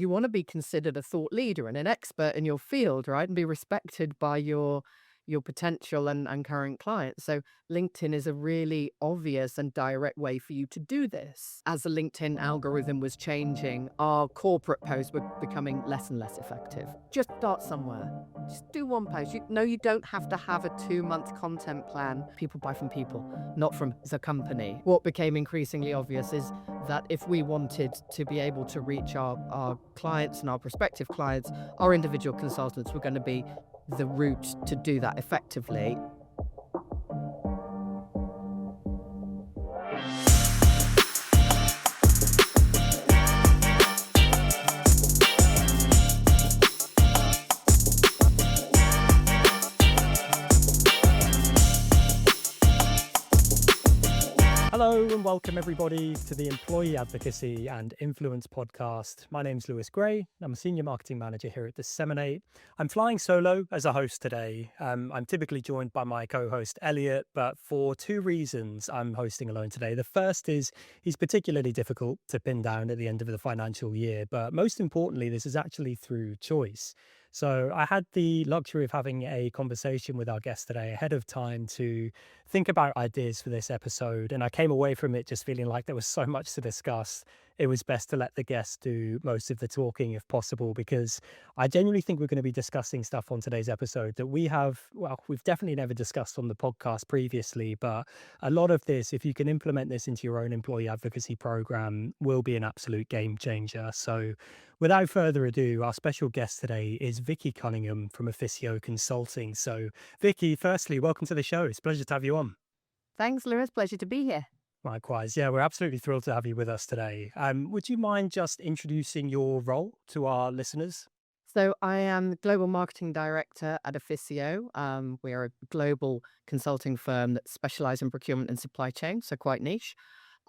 you want to be considered a thought leader and an expert in your field, right? And be respected by your potential and current clients. So LinkedIn is a really obvious and direct way for you to do this. As the LinkedIn algorithm was changing, our corporate posts were becoming less and less effective. Just start somewhere. Just do one post. You don't have to have a 2-month content plan. People buy from people, not from the company. What became increasingly obvious is that if we wanted to be able to reach our clients and our prospective clients, our individual consultants were going to be the route to do that effectively. Hello and welcome everybody to the Employee Advocacy and Influence podcast. My name's Lewis Gray. I'm a Senior Marketing Manager here at Disseminate. I'm flying solo as a host today. I'm typically joined by my co-host Elliot, but for two reasons I'm hosting alone today. The first is he's particularly difficult to pin down at the end of the financial year, but most importantly, this is actually through choice. So I had the luxury of having a conversation with our guest today ahead of time to think about ideas for this episode. And I came away from it just feeling like there was so much to discuss. It was best to let the guest do most of the talking if possible, because I genuinely think we're going to be discussing stuff on today's episode that we've definitely never discussed on the podcast previously. But a lot of this, if you can implement this into your own employee advocacy program, will be an absolute game changer. So without further ado, our special guest today is Vicky Cunningham from Efficio Consulting. So Vicky, firstly, welcome to the show. It's a pleasure to have you on. Thanks, Lewis. Pleasure to be here. Likewise. Yeah, we're absolutely thrilled to have you with us today. Would you mind just introducing your role to our listeners? So I am the Global Marketing Director at Efficio. We are a global consulting firm that specializes in procurement and supply chain, so quite niche.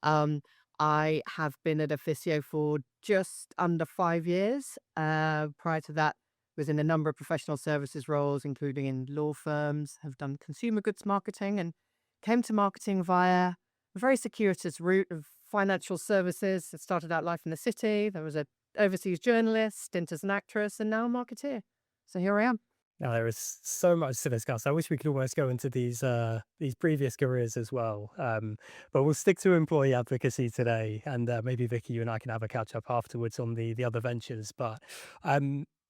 I have been at Efficio for just under 5 years. Prior to that, was in a number of professional services roles, including in law firms, have done consumer goods marketing, and came to marketing via a very circuitous route of financial services. I started out life in the city. There was a overseas journalist, stint as an actress, and now a marketeer. So here I am. Now, there is so much to discuss. I wish we could almost go into these previous careers as well. But we'll stick to employee advocacy today, and maybe Vicky, you and I can have a catch up afterwards on the other ventures. But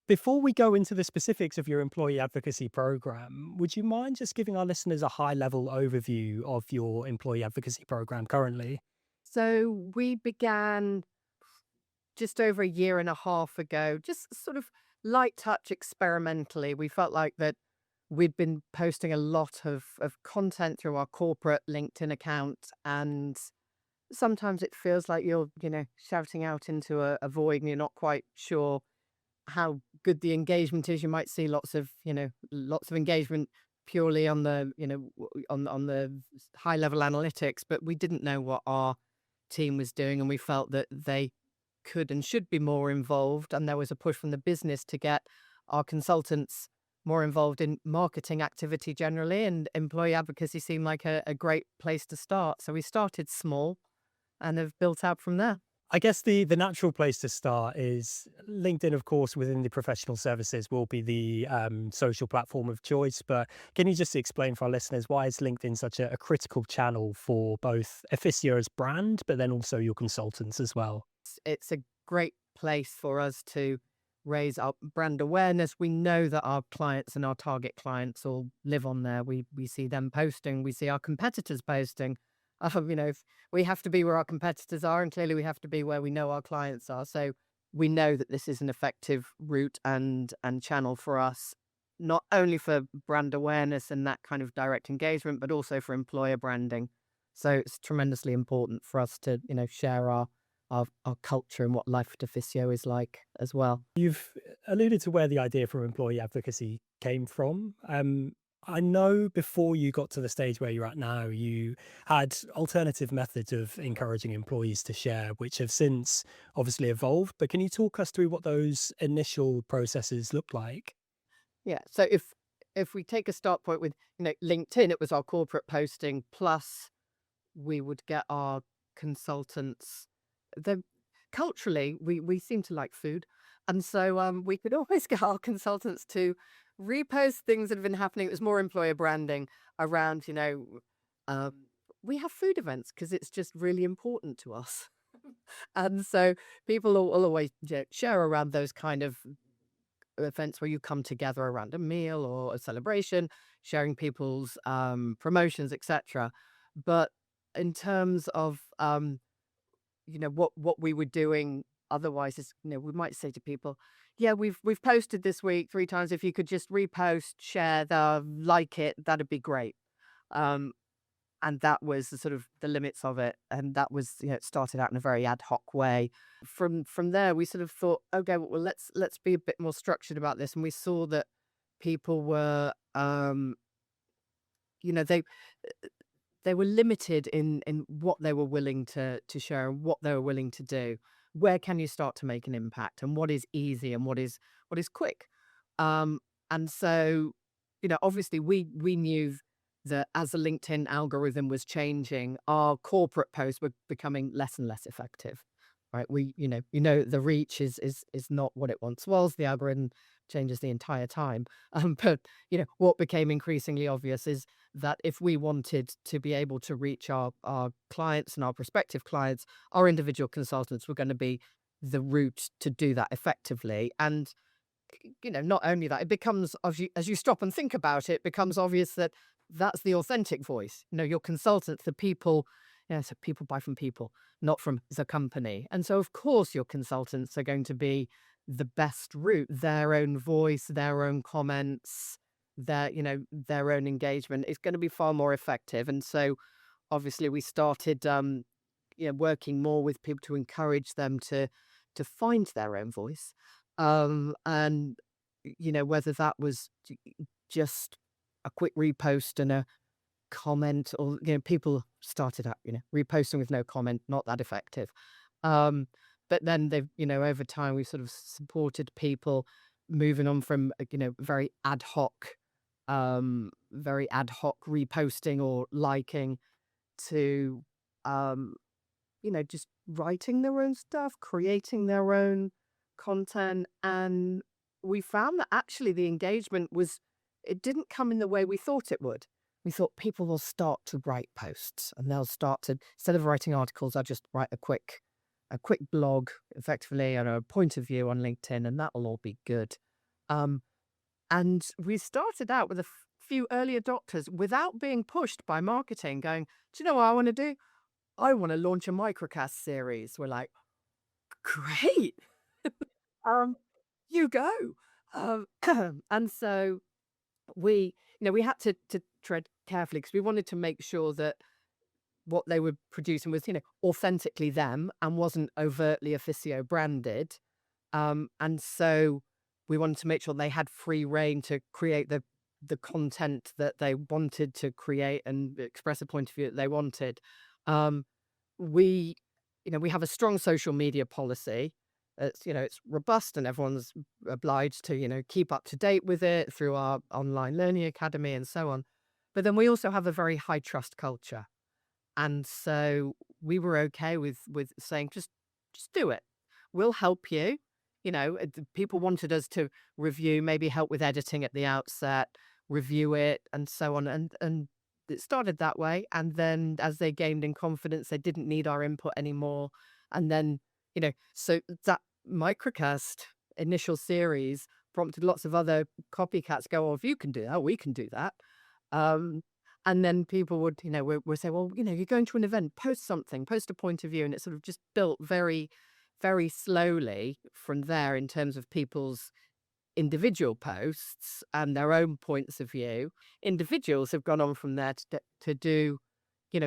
before we go into the specifics of your employee advocacy program, would you mind just giving our listeners a high level overview of your employee advocacy program currently? So we began just over a year and a half ago, just sort of light touch experimentally. We felt like that we'd been posting a lot of content through our corporate LinkedIn account, and sometimes it feels like you're, shouting out into a void and you're not quite sure how good the engagement is. You might see lots of engagement purely on the, on the high level analytics, but we didn't know what our team was doing, and we felt that they could and should be more involved. And there was a push from the business to get our consultants more involved in marketing activity generally, and employee advocacy seemed like a great place to start. So we started small and have built out from there. I guess the natural place to start is LinkedIn, of course, within the professional services will be the social platform of choice. But can you just explain for our listeners, why is LinkedIn such a critical channel for both Efficio's brand, but then also your consultants as well? It's a great place for us to raise our brand awareness. We know that our clients and our target clients all live on there. We see them posting, we see our competitors posting. If we have to be where our competitors are, and clearly we have to be where we know our clients are. So we know that this is an effective route and channel for us, not only for brand awareness and that kind of direct engagement, but also for employer branding. So it's tremendously important for us to, share our culture and what life at Efficio is like as well. You've alluded to where the idea for employee advocacy came from. I know before you got to the stage where you're at now, you had alternative methods of encouraging employees to share, which have since obviously evolved. But can you talk us through what those initial processes looked like? Yeah. So if we take a start point with, LinkedIn, it was our corporate posting, plus we would get our consultants. culturally, we seem to like food, and so we could always get our consultants to repost things that have been happening. It was more employer branding around, um, we have food events because it's just really important to us. And so people will always share around those kind of events where you come together around a meal or a celebration, sharing people's promotions, etc. But in terms of what we were doing otherwise is, we might say to people, yeah, we've posted this week 3 times. If you could just repost, share, like it, that'd be great. Um, and that was the sort of the limits of it. And that was, it started out in a very ad hoc way. From there, we sort of thought, okay, well, let's be a bit more structured about this. And we saw that people were, you know, they were limited in what they were willing to share and what they were willing to do. Where can you start to make an impact, and what is easy and what is quick? Um, and so, obviously we knew that as the LinkedIn algorithm was changing, our corporate posts were becoming less and less effective. Right. The reach is not what it once was. The algorithm changes the entire time. But what became increasingly obvious is that if we wanted to be able to reach our clients and our prospective clients, our individual consultants were going to be the route to do that effectively. And not only that, it becomes, as you stop and think about it, becomes obvious that that's the authentic voice. Your consultants, the people, so people buy from people, not from the company. And so, of course, your consultants are going to be the best route, their own voice, their own comments, their own engagement is going to be far more effective. And so, obviously, we started, working more with people to encourage them to find their own voice. And whether that was just a quick repost and a comment, or people started out reposting with no comment, not that effective. But then they've over time we've sort of supported people moving on from very ad hoc reposting or liking to um just writing their own stuff, creating their own content. And we found that actually the engagement it didn't come in the way we thought it would. We thought people will start to write posts and they'll start to, instead of writing articles, I'll just write a quick blog effectively and a point of view on LinkedIn, and that'll all be good. Um, and we started out with a few early adopters without being pushed by marketing, going, do you know what I want to do? I want to launch a microcast series. We're like, great. Um, you go. Um, and so we had to tread carefully because we wanted to make sure that what they were producing was, authentically them and wasn't overtly Efficio branded. And so we wanted to make sure they had free reign to create the content that they wanted to create and express a point of view that they wanted. Um, we we have a strong social media policy. It's robust and everyone's obliged to keep up to date with it through our online learning academy and so on. But then we also have a very high trust culture, and so we were okay with saying, just do it. We'll help you. The people wanted us to review, maybe help with editing at the outset, review it, and so on. And it started that way. And then as they gained in confidence, they didn't need our input anymore. And then, so that microcast initial series prompted lots of other copycats go, oh, if you can do that, we can do that. Um, and then people would say, well, you're going to an event, post something, post a point of view. And it sort of just built very, very slowly from there in terms of people's individual posts and their own points of view. Individuals have gone on from there to do,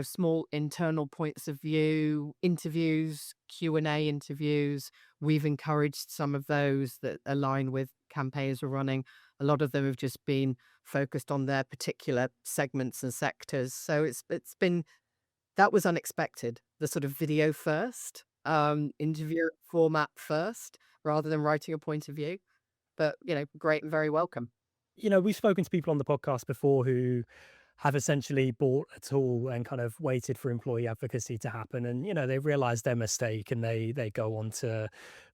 small internal points of view interviews, Q&A interviews. We've encouraged some of those that align with campaigns we're running. A lot of them have just been focused on their particular segments and sectors. So it's been, that was unexpected. The sort of video first, interview format first, rather than writing a point of view. But, great and very welcome. We've spoken to people on the podcast before who have essentially bought a tool and kind of waited for employee advocacy to happen. And, they realize their mistake and they go on to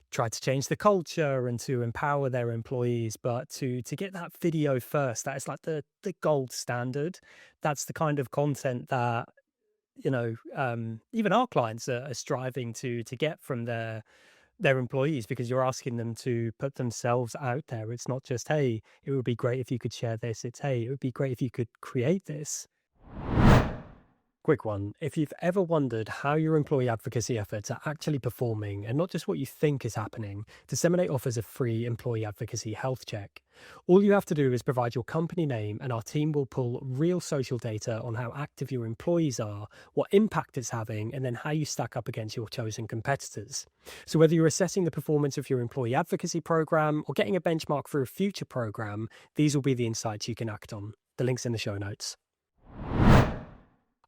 try to change the culture and to empower their employees. But to get that video first, that is like the gold standard. That's the kind of content that even our clients are striving to get from their employees, because you're asking them to put themselves out there. It's not just, hey, it would be great if you could share this. It's, hey, it would be great if you could create this. Quick one. If you've ever wondered how your employee advocacy efforts are actually performing and not just what you think is happening, Disseminate offers a free employee advocacy health check. All you have to do is provide your company name, and our team will pull real social data on how active your employees are, what impact it's having, and then how you stack up against your chosen competitors. So whether you're assessing the performance of your employee advocacy program or getting a benchmark for a future program, these will be the insights you can act on. The link's in the show notes.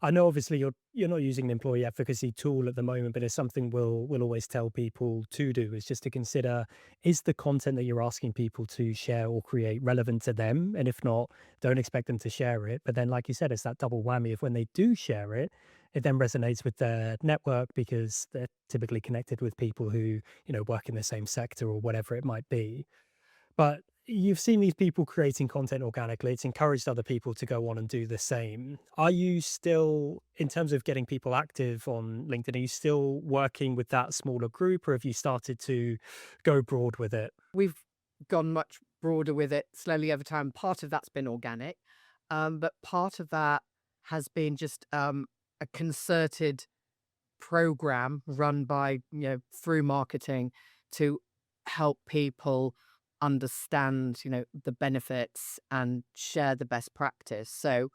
I know obviously you're not using an employee advocacy tool at the moment, but it's something we'll always tell people to do, is just to consider, is the content that you're asking people to share or create relevant to them? And if not, don't expect them to share it. But then, like you said, it's that double whammy of when they do share it, it then resonates with their network because they're typically connected with people who, work in the same sector or whatever it might be. But you've seen these people creating content organically. It's encouraged other people to go on and do the same. Are you still, in terms of getting people active on LinkedIn, are you still working with that smaller group, or have you started to go broad with it? We've gone much broader with it slowly over time. Part of that's been organic, but part of that has been just a concerted program run by, through marketing to help people understand, the benefits and share the best practice. So,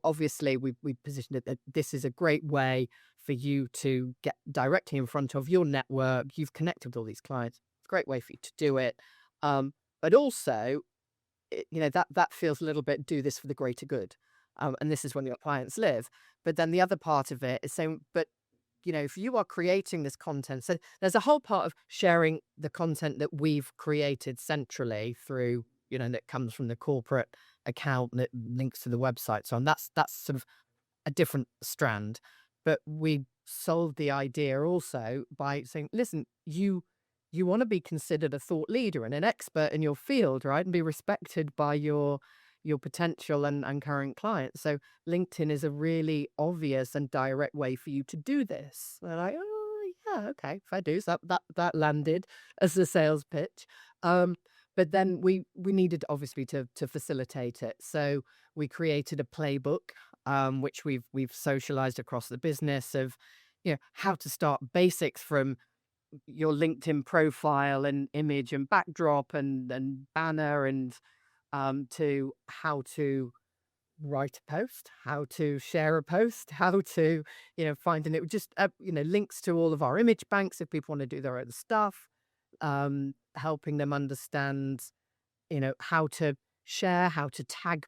obviously we positioned it that this is a great way for you to get directly in front of your network. You've connected with all these clients. It's a great way for you to do it. But also, that feels a little bit do this for the greater good. And this is when your clients live. But then the other part of it is saying, but if you are creating this content, so there's a whole part of sharing the content that we've created centrally through, that comes from the corporate account that links to the website. So on that's sort of a different strand. But we solved the idea also by saying, listen, you want to be considered a thought leader and an expert in your field, right? And be respected by your potential and current clients. So LinkedIn is a really obvious and direct way for you to do this. They're like, oh yeah, okay, if I do. So that landed as a sales pitch. But then we needed obviously to facilitate it. So we created a playbook, which we've socialized across the business of, how to start basics from your LinkedIn profile and image and backdrop and banner and to how to write a post, how to share a post, how to, find an it just, links to all of our image banks if people want to do their own stuff, helping them understand, how to share, how to tag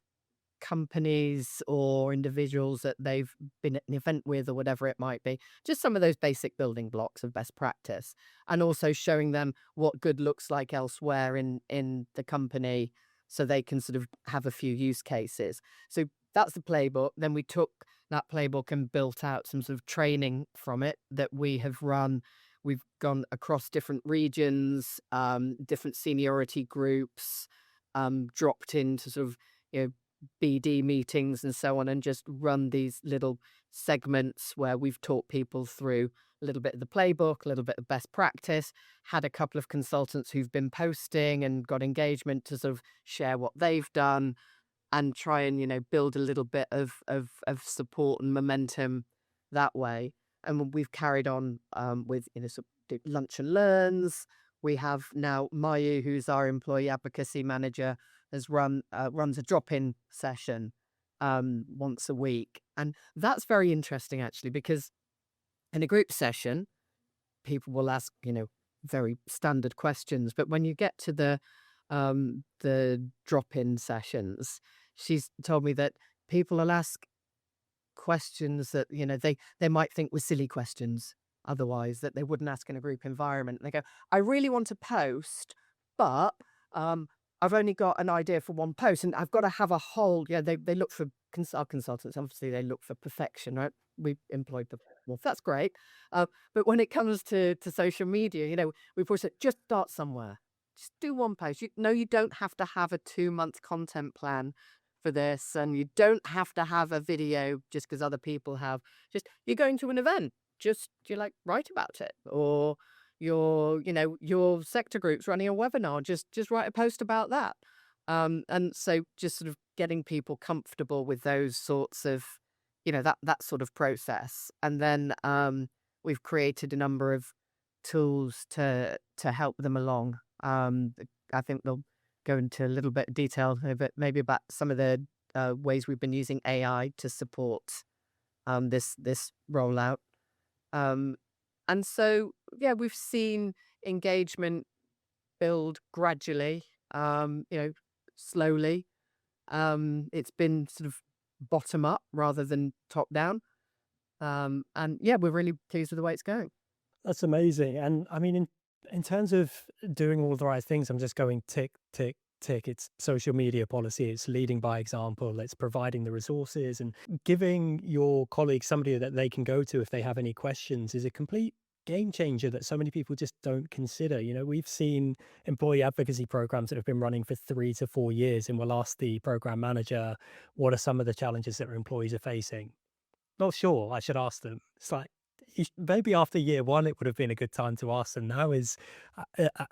companies or individuals that they've been at an event with or whatever it might be. Just some of those basic building blocks of best practice, and also showing them what good looks like elsewhere in the company so they can sort of have a few use cases. So that's the playbook. Then we took that playbook and built out some sort of training from it that we have run. We've gone across different regions, different seniority groups, dropped into sort of, BD meetings and so on, and just run these little segments where we've taught people through a little bit of the playbook, a little bit of best practice, had a couple of consultants who've been posting and got engagement to sort of share what they've done and try and, build a little bit of support and momentum that way. And we've carried on with, sort of lunch and learns. We have now Mayu, who's our employee advocacy manager, has runs a drop-in session once a week. And that's very interesting actually, because in a group session, people will ask, very standard questions. But when you get to the drop-in sessions, she's told me that people will ask questions that, they might think were silly questions otherwise, that they wouldn't ask in a group environment. And they go, I really want to post, but I've only got an idea for one post, and I've got to have a whole. Yeah, they look for our consultants. Obviously, they look for perfection, right? We employ the well, that's great. But when it comes to social media, we've always said just start somewhere. Just do one post. No, you don't have to have a 2 month content plan for this, and you don't have to have a video just because other people have. Just you're going to an event, just you like write about it, or your sector group's running a webinar, just write a post about that. And so just sort of getting people comfortable with those sorts of, that sort of process. And then we've created a number of tools to help them along. I think they'll go into a little bit of detail, but maybe about some of the ways we've been using AI to support this rollout. Um, and so, yeah, we've seen engagement build gradually, slowly. It's been sort of bottom up rather than top down. And yeah, we're really pleased with the way it's going. That's amazing. And I mean, in terms of doing all the right things, I'm just going tick, tick, tick. It's social media policy, it's leading by example, it's providing the resources and giving your colleagues somebody that they can go to if they have any questions is a complete game changer that so many people just don't consider. We've seen employee advocacy programs that have been running for 3 to 4 years, and we'll ask the program manager, what are some of the challenges that our employees are facing? Not sure. I should ask them. It's like maybe after year one, it would have been a good time to ask them. Now is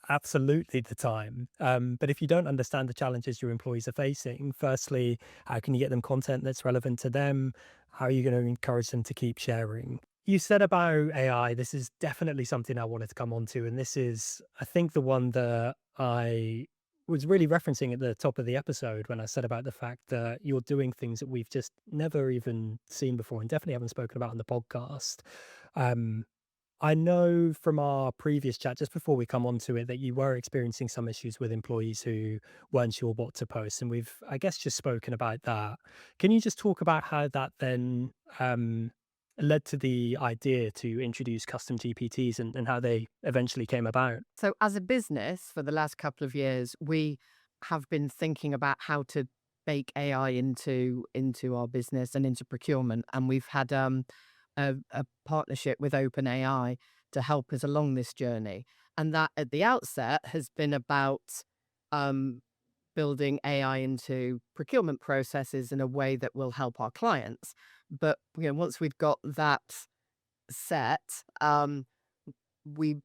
absolutely the time. But if you don't understand the challenges your employees are facing, firstly, how can you get them content that's relevant to them? How are you going to encourage them to keep sharing? You said about AI. This is definitely something I wanted to come on to. And this is, I think, the one that I was really referencing at the top of the episode when I said about the fact that you're doing things that we've just never even seen before and definitely haven't spoken about on the podcast. Um, I know from our previous chat, just before we come on to it, that you were experiencing some issues with employees who weren't sure what to post. And we've, I guess, just spoken about that. Can you just talk about how that then led to the idea to introduce custom GPTs and how they eventually came about? So, as a business, for the last couple of years, we have been thinking about how to bake AI into our business and into procurement, and we've had a partnership with OpenAI to help us along this journey. And that, at the outset, has been about um, building AI into procurement processes in a way that will help our clients. But once we've got that set, we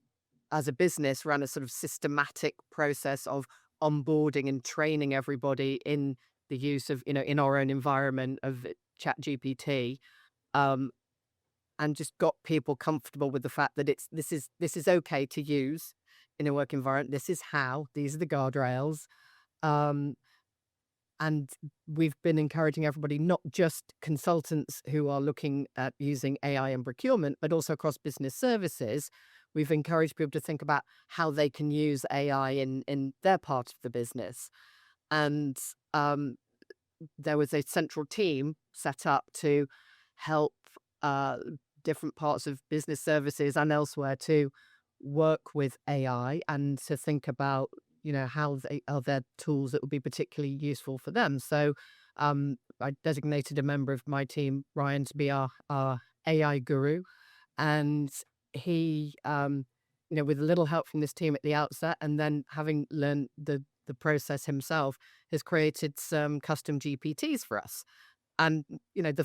as a business ran a sort of systematic process of onboarding and training everybody in the use of, in our own environment of chat GPT, um, and just got people comfortable with the fact that this is okay to use in a work environment. This is how, these are the guardrails. Um, and we've been encouraging everybody, not just consultants who are looking at using AI in procurement, but also across business services. We've encouraged people to think about how they can use AI in their part of the business. And there was a central team set up to help uh, different parts of business services and elsewhere to work with AI and to think about, how they are there tools that would be particularly useful for them. So I designated a member of my team, Ryan, to be our AI guru. And he, with a little help from this team at the outset, and then having learned the process himself, has created some custom GPTs for us. And the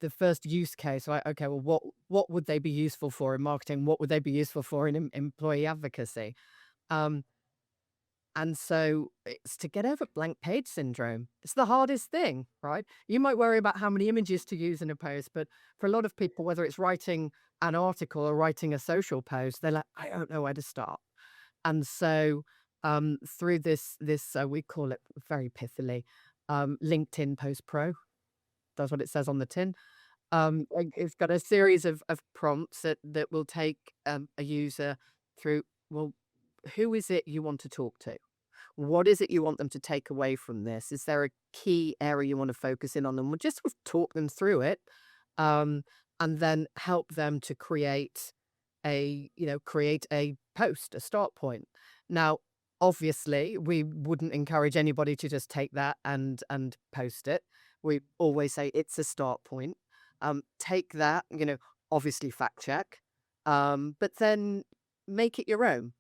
first use case, like, okay, well, what would they be useful for in marketing? What would they be useful for in employee advocacy? Um, and so it's to get over blank page syndrome. It's the hardest thing, right? You might worry about how many images to use in a post, but for a lot of people, whether it's writing an article or writing a social post, they're like, I don't know where to start. And so through this we call it very pithily LinkedIn Post Pro. That's what it says on the tin. It's got a series of prompts that will take a user through. Well, who is it you want to talk to? What is it you want them to take away from this? Is there a key area you want to focus in on them? We'll just sort of talk them through it, um, and then help them to create a post, a start point. Now, Obviously, we wouldn't encourage anybody to just take that and post it. We always say it's a start point. Take that, obviously fact check, but then make it your own.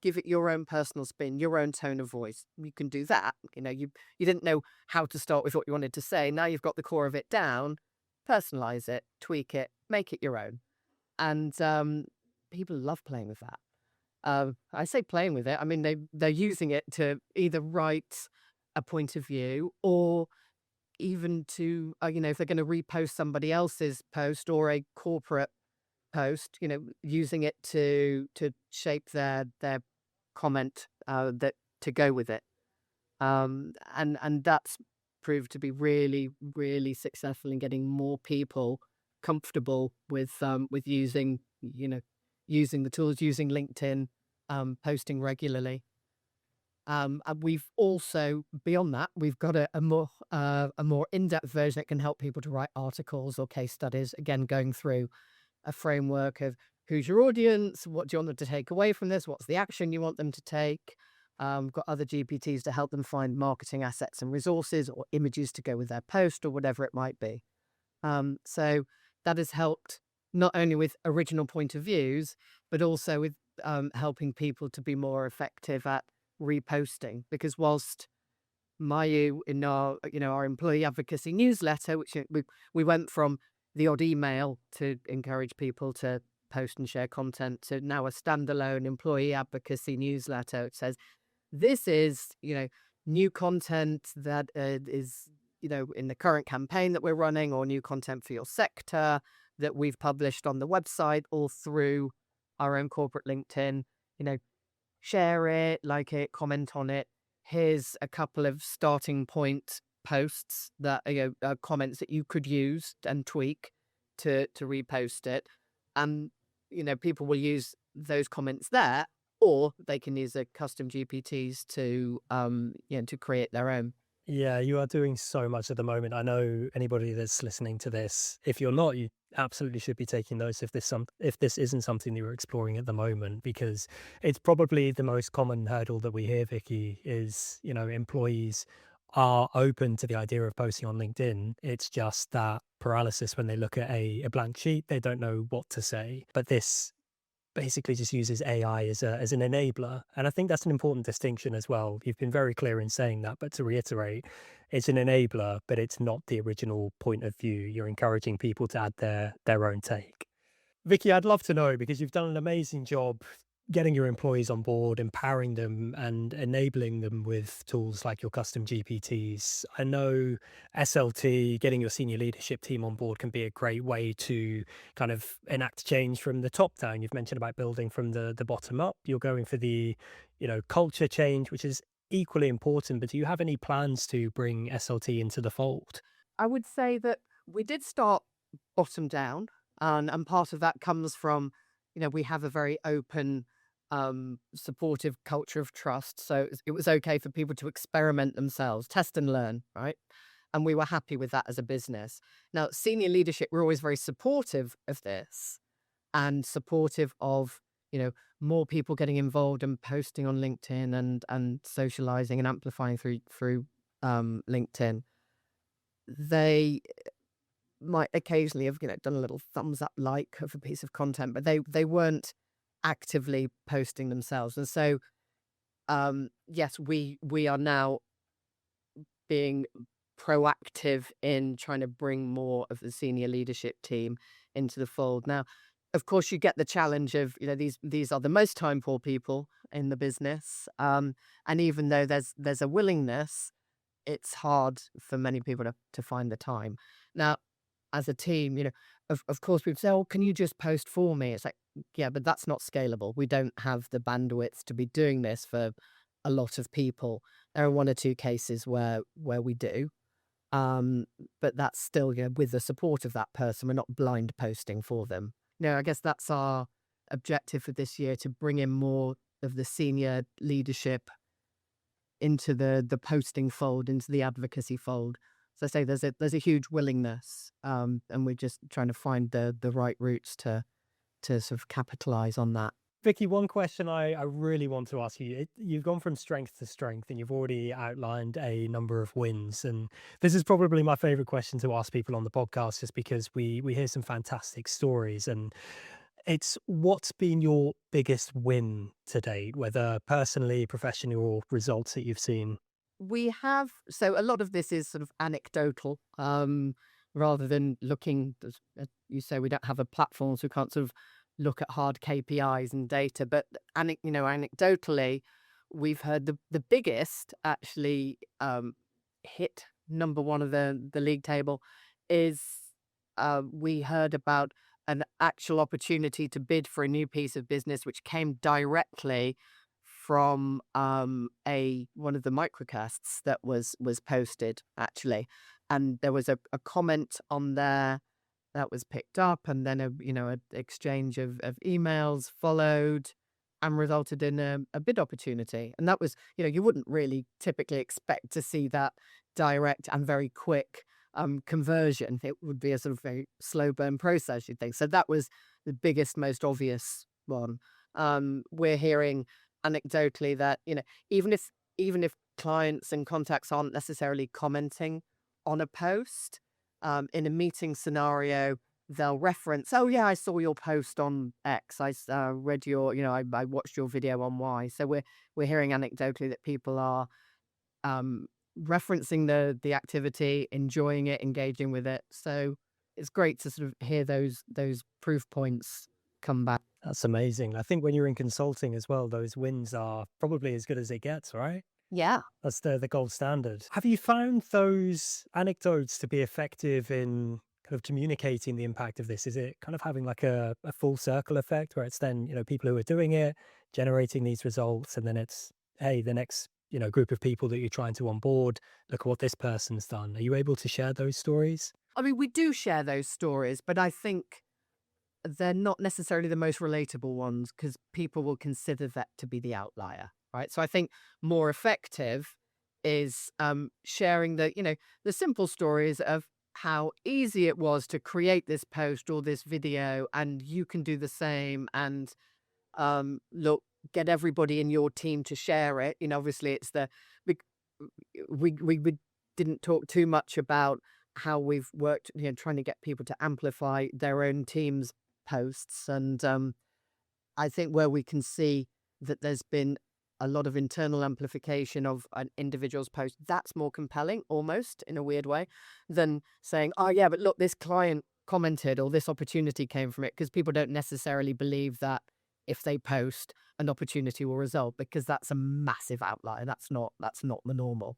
Give it your own personal spin, your own tone of voice. You can do that. You didn't know how to start with what you wanted to say. Now you've got the core of it down. Personalize it, tweak it, make it your own, and people love playing with that. I say playing with it. I mean, they're using it to either write a point of view or even to, if they're going to repost somebody else's post or a corporate post, using it to shape their comment that to go with it. And that's proved to be really, really successful in getting more people comfortable with using the tools, using LinkedIn, posting regularly. And we've also, beyond that, we've got a more in-depth version that can help people to write articles or case studies. Again, going through a framework of who's your audience, what do you want them to take away from this, what's the action you want them to take. We've got other GPTs to help them find marketing assets and resources or images to go with their post or whatever it might be. So that has helped not only with original point of views, but also with helping people to be more effective at reposting. Because whilst Mayu in our employee advocacy newsletter, which we went from the odd email to encourage people to post and share content to now a standalone employee advocacy newsletter. It says this is new content that is in the current campaign that we're running, or new content for your sector that we've published on the website or through our own corporate LinkedIn. Share it, like it, comment on it. Here's a couple of starting point posts that comments that you could use and tweak to repost it. And people will use those comments there, or they can use a custom GPTs to create their own. Yeah, you are doing so much at the moment. I know anybody that's listening to this, if you're not, you absolutely should be taking notes if this isn't something that you're exploring at the moment, because it's probably the most common hurdle that we hear, Vicky, is, employees are open to the idea of posting on LinkedIn. It's just that paralysis when they look at a blank sheet, they don't know what to say. But this basically just uses AI as an enabler. And I think that's an important distinction as well. You've been very clear in saying that, but to reiterate, it's an enabler, but it's not the original point of view. You're encouraging people to add their own take. Vicky, I'd love to know, because you've done an amazing job getting your employees on board, empowering them and enabling them with tools like your custom GPTs. I know SLT, getting your senior leadership team on board, can be a great way to kind of enact change from the top down. You've mentioned about building from the bottom up. You're going for the, culture change, which is equally important. But do you have any plans to bring SLT into the fold? I would say that we did start bottom down, and part of that comes from, we have a very open, supportive culture of trust. So it was okay for people to experiment themselves, test and learn, right? And we were happy with that as a business. Now, senior leadership, we're always very supportive of this and supportive of, more people getting involved and posting on LinkedIn and socializing and amplifying through LinkedIn. They might occasionally have, done a little thumbs up like of a piece of content, but they weren't actively posting themselves. And so, yes, we are now being proactive in trying to bring more of the senior leadership team into the fold. Now, of course, you get the challenge of, these are the most time poor people in the business. And even though there's a willingness, it's hard for many people to find the time. Now, as a team, of course, we'd say, "Oh, can you just post for me?" It's like, yeah, but that's not scalable. We don't have the bandwidth to be doing this for a lot of people. There are one or two cases where we do, um, but that's still, with the support of that person. We're not blind posting for them. I guess that's our objective for this year, to bring in more of the senior leadership into the posting fold, into the advocacy fold. So I say there's a huge willingness, and we're just trying to find the right routes to sort of capitalize on that. Vicky, one question I really want to ask you. You've gone from strength to strength and you've already outlined a number of wins. And this is probably my favorite question to ask people on the podcast, just because we hear some fantastic stories. And it's what's been your biggest win to date, whether personally, professionally, or results that you've seen? We have, so a lot of this is sort of anecdotal, rather than looking, as you say, we don't have a platform, so we can't sort of look at hard KPIs and data. But anecdotally, we've heard the biggest actually hit number one of the league table is we heard about an actual opportunity to bid for a new piece of business which came directly from a one of the microcasts that was posted actually, and there was a comment on there that was picked up, and then a exchange of emails followed and resulted in a bid opportunity. And that was, you wouldn't really typically expect to see that direct and very quick conversion. It would be a sort of very slow burn process, you'd think. So that was the biggest, most obvious one. We're hearing anecdotally that, even if clients and contacts aren't necessarily commenting on a post, in a meeting scenario, they'll reference, "Oh yeah, I saw your post on X. Read your, I watched your video on Y." So we're hearing anecdotally that people are um, referencing the activity, enjoying it, engaging with it. So it's great to sort of hear those proof points come back. That's amazing. I think when you're in consulting as well, those wins are probably as good as it gets, right? Yeah. That's the gold standard. Have you found those anecdotes to be effective in kind of communicating the impact of this? Is it kind of having like a full circle effect where it's then, people who are doing it, generating these results, and then it's, hey, the next, group of people that you're trying to onboard, look at what this person's done. Are you able to share those stories? I mean, we do share those stories, but I think they're not necessarily the most relatable ones because people will consider that to be the outlier, right? So I think more effective is sharing the simple stories of how easy it was to create this post or this video, and you can do the same. And look, get everybody in your team to share it. Obviously, it's the we we didn't talk too much about how we've worked, trying to get people to amplify their own team's posts. And I think where we can see that there's been a lot of internal amplification of an individual's post, that's more compelling, almost in a weird way, than saying, "Oh yeah, but look, this client commented or this opportunity came from it," because people don't necessarily believe that if they post, an opportunity will result, because that's a massive outlier. That's not the normal,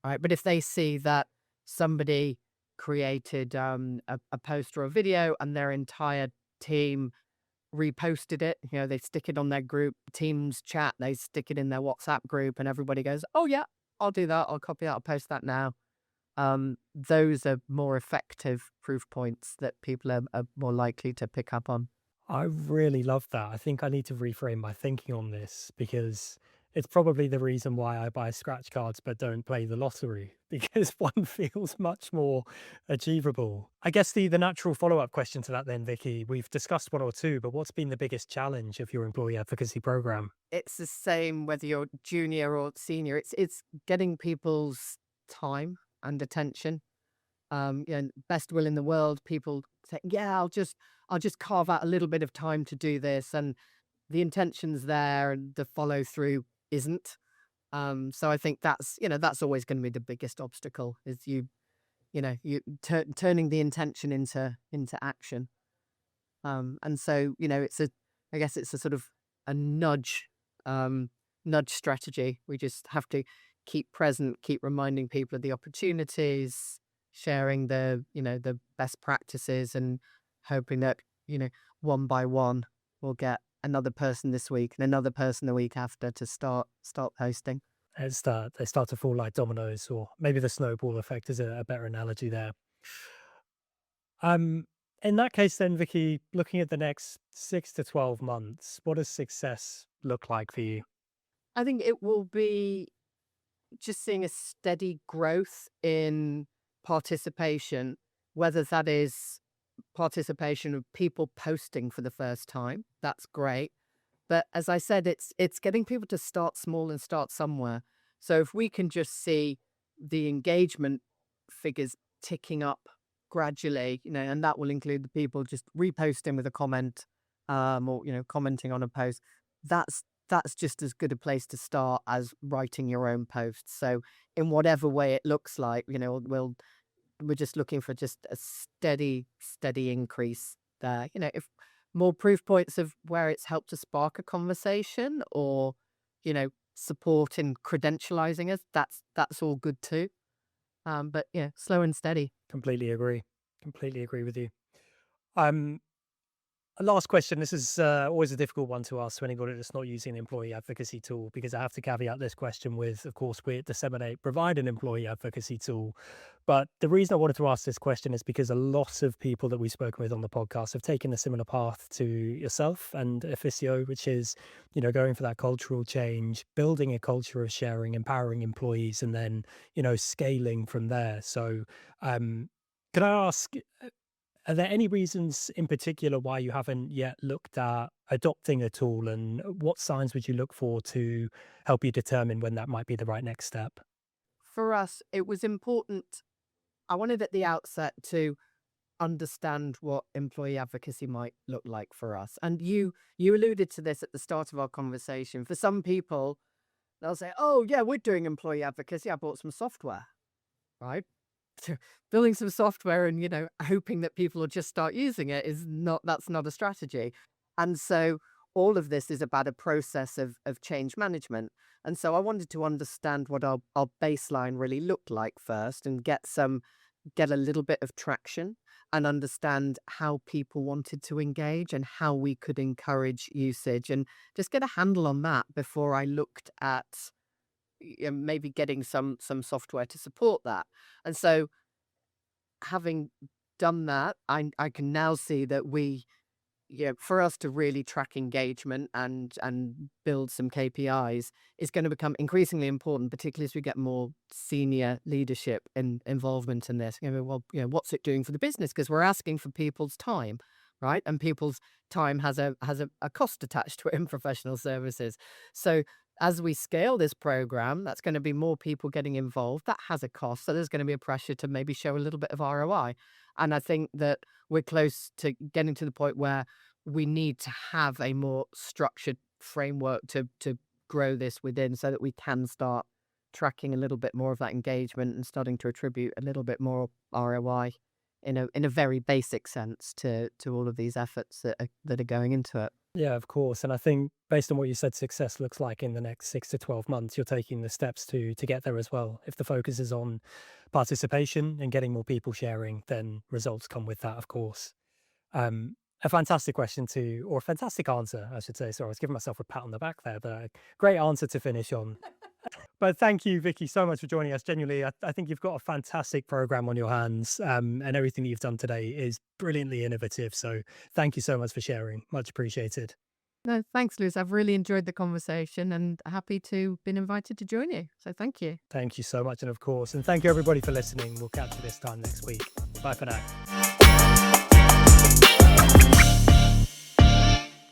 right? But if they see that somebody created a post or a video and their entire team reposted it, they stick it on their group Teams chat, they stick it in their WhatsApp group, and everybody goes, "Oh yeah, I'll do that. I'll copy that. I'll post that now." Those are more effective proof points that people are more likely to pick up on. I really love that. I think I need to reframe my thinking on this because it's probably the reason why I buy scratch cards but don't play the lottery because one feels much more achievable. I guess the natural follow-up question to that then, Vicky, we've discussed one or two, but what's been the biggest challenge of your employee advocacy program? It's the same whether you're junior or senior. It's getting people's time and attention. Best will in the world, people say, "Yeah, I'll just carve out a little bit of time to do this," and the intention's there and the follow through isn't. So I think that's always going to be the biggest obstacle, is turning the intention into action. And so, I guess it's a sort of a um, nudge strategy. We just have to keep present, keep reminding people of the opportunities, sharing the best practices, and hoping that, one by one, we'll get another person this week and another person the week after to start posting. It's that they start to fall like dominoes, or maybe the snowball effect is a better analogy there. Um, in that case, then, Vicky, looking at the next 6 to 12 months, what does success look like for you? I think it will be just seeing a steady growth in participation, whether that is participation of people posting for the first time. That's great. But as I said, it's getting people to start small and start somewhere. So if we can just see the engagement figures ticking up gradually, and that will include the people just reposting with a comment, or commenting on a post. That's just as good a place to start as writing your own posts. So in whatever way it looks like, we're just looking for just a steady increase there. If more proof points of where it's helped to spark a conversation or, support in credentializing us, that's all good too. But yeah, slow and steady. Completely agree. Completely agree with you. Um, A last question. This is always a difficult one to ask to anybody that's not using an employee advocacy tool, because I have to caveat this question with, of course, we at Disseminate provide an employee advocacy tool. But the reason I wanted to ask this question is because a lot of people that we've spoken with on the podcast have taken a similar path to yourself and Efficio, which is, going for that cultural change, building a culture of sharing, empowering employees, and then, scaling from there. So, can I ask, are there any reasons in particular why you haven't yet looked at adopting a tool, and what signs would you look for to help you determine when that might be the right next step? For us, it was important. I wanted at the outset to understand what employee advocacy might look like for us. And you alluded to this at the start of our conversation. For some people, they'll say, "Oh yeah, we're doing employee advocacy. I bought some software." Right? So building some software and, hoping that people will just start using it that's not a strategy. And so all of this is about a process of change management. And so I wanted to understand what our baseline really looked like first and get a little bit of traction and understand how people wanted to engage and how we could encourage usage and just get a handle on that before I looked at maybe getting some software to support that. And so having done that, I can now see that for us to really track engagement and build some KPIs is going to become increasingly important, particularly as we get more senior leadership and involvement in this. Well, what's it doing for the business? Because we're asking for people's time, right? And people's time has a cost attached to it in professional services. So as we scale this program, that's going to be more people getting involved. That has a cost. So there's going to be a pressure to maybe show a little bit of ROI. And I think that we're close to getting to the point where we need to have a more structured framework to grow this within so that we can start tracking a little bit more of that engagement and starting to attribute a little bit more ROI in a very basic sense to all of these efforts that are going into it. Yeah, of course. And I think based on what you said, success looks like in the next 6 to 12 months, you're taking the steps to get there as well. If the focus is on participation and getting more people sharing, then results come with that, of course. A fantastic question or a fantastic answer, I should say. Sorry, I was giving myself a pat on the back there, but a great answer to finish on. But thank you, Vicky, so much for joining us. Genuinely, I think you've got a fantastic program on your hands, and everything that you've done today is brilliantly innovative. So thank you so much for sharing. Much appreciated. No, thanks, Liz. I've really enjoyed the conversation and happy to have been invited to join you. So thank you. Thank you so much. And of course, and thank you everybody for listening. We'll catch you this time next week. Bye for now.